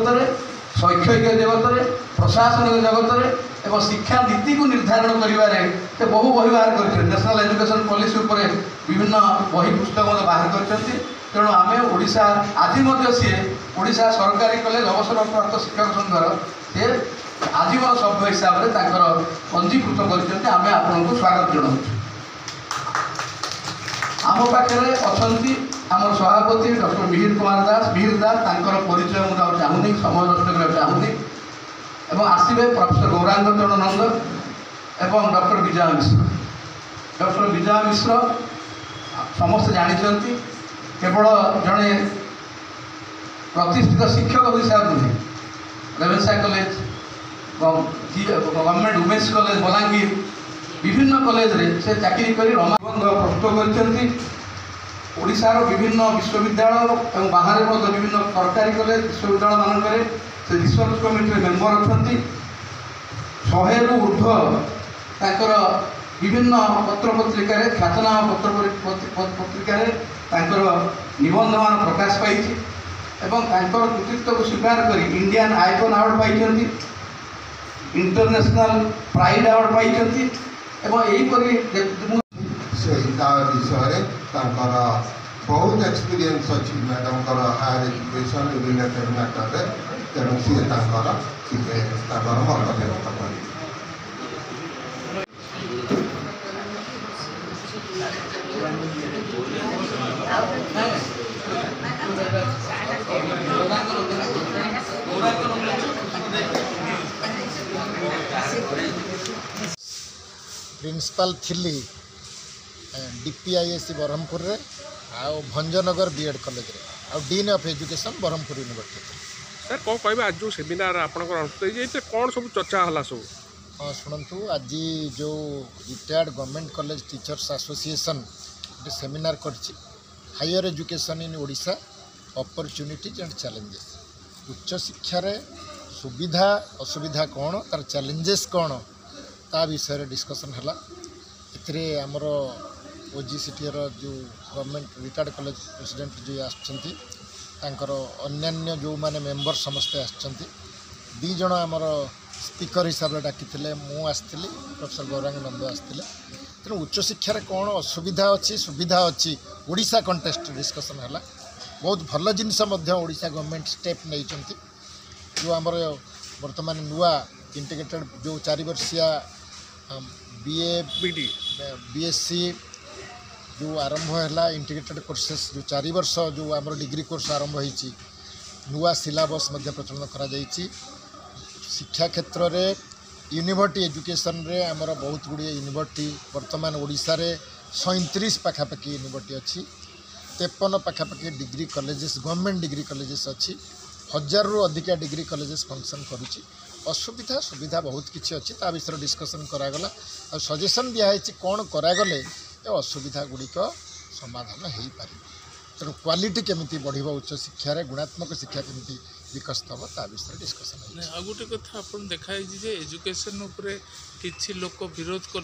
जगत में शैक्षिक जगत में प्रशासनिक जगत में एवं शिक्षा नीति को निर्धारण कर बहु बही बाहर कर नेशनल एजुकेशन पॉलिसी उपर विभिन्न बही पुस्तक बाहर कर तेणु आम ओडिशा आज सी ओडिशा सरकारी कॉलेज अवसरप्राप्त शिक्षक संघर से आजीवन सभ्य हिसाब से पंजीकृत कर आपको स्वागत जनाऊँ। आम पाखे अच्छा आम सभापति डॉक्टर मिहिर कुमार दास तांकर परिचय मुझे चाहूनी समय नष्ट करना चाहूनी एवं आसवे प्रोफेसर गौरांग चरण नंद एवं डॉक्टर विजय मिश्र। डॉक्टर विजय मिश्र समस्त जानते केवल जड़े प्रतिष्ठित शिक्षक हिसाब नुहे Ravenshaw college government women's college Balangir विभिन्न कॉलेज रे से चाकरी कर रमाबंध प्रस्तुत कर ओडिशार विभिन्न विश्वविद्यालय और बाहर विभिन्न सरकारी कॉलेज विश्वविद्यालय मानक से रिसर्च कमिटी मेंबर अच्छा 100 रु ऊर्ध्व तांकर विभिन्न पत्र पत्रिका ख्यातनाम पत्रिका निबंध मान प्रकाश पाई कृतित्व को स्वीकार कर इंडियन आइकन अवार्ड पाई इंटरनेशनल प्राइड अवार्ड पाई विषय बहुत एक्सपीरियंस अच्छी madam higher education related matter तेणु सी मत व्यक्त कर प्रिंसिपल थी डीपीआईएससी ब्रह्मपुर रे आउ भंजनगर बीएड कॉलेज रे आउ dean of education Brahmapur university. Sir कौन कह आज जो सेमिनार आपंकर कौन सब चर्चा है सब? हाँ शुणु आज जो retired government college teachers association गोटे सेमिनार कर higher education in Odisha opportunities and challenges उच्च शिक्षा रे सुविधा असुविधा कौन तार चैलेंजेस कौन ता विषय डिस्कसन है। एथिरे आमर ओजीसीटीर जो गवर्नमेंट रिटायर्ड कॉलेज प्रेसिडेंट जो आसछंती तांकर अन्यान्य जो माने मेंबर समस्ते आसछंती दी जण आमर स्पीकर हिसाब से डाकी मु आसती प्रोफेसर गौरांग नंद आसते तेणु उच्च शिक्षा कौन असुविधा अच्छी सुविधा अच्छी ओडिशा कंटेस्ट डिस्कसन है। बहुत भल जिनस ओडिशा गवर्नमेंट स्टेप नहीं जो आमर वर्तमान नुआ इंटीग्रेटेड जो 4 वर्षिया बीए बीएससी जो आरंभ है इंटीग्रेटेड कोर्सेस जो 4 वर्ष जो आमर डिग्री कोर्स आरंभ होती नुआ सिलेबस प्रचलन करा शिक्षा क्षेत्र में यूनिवर्सिटी एजुकेशन रे आमर बहुत गुड़िए यूनिवर्सिटी वर्तमान ओडिशा रे 37 पाखापाखि यूनिवर्सिटी अच्छी 53 पाखापाखि degree colleges government degree colleges अच्छी 1000 रु अधिक डिग्री कॉलेजेस फंक्शन करुच्ची असुविधा सुविधा बहुत किसी अच्छी ता विषय डिस्कसन करागला और सजेसन दिखाई कौन करागले ये असुविधा गुड़िक समाधान हो पार तेणु क्वालिटी केमिति बढ़िबो उच्च शिक्षा रे गुणात्मक शिक्षा केमिति विकसित हम ता विषय डिस्कसन आ गोटे कथा आप देखा एजुकेशन किसी लोक विरोध कर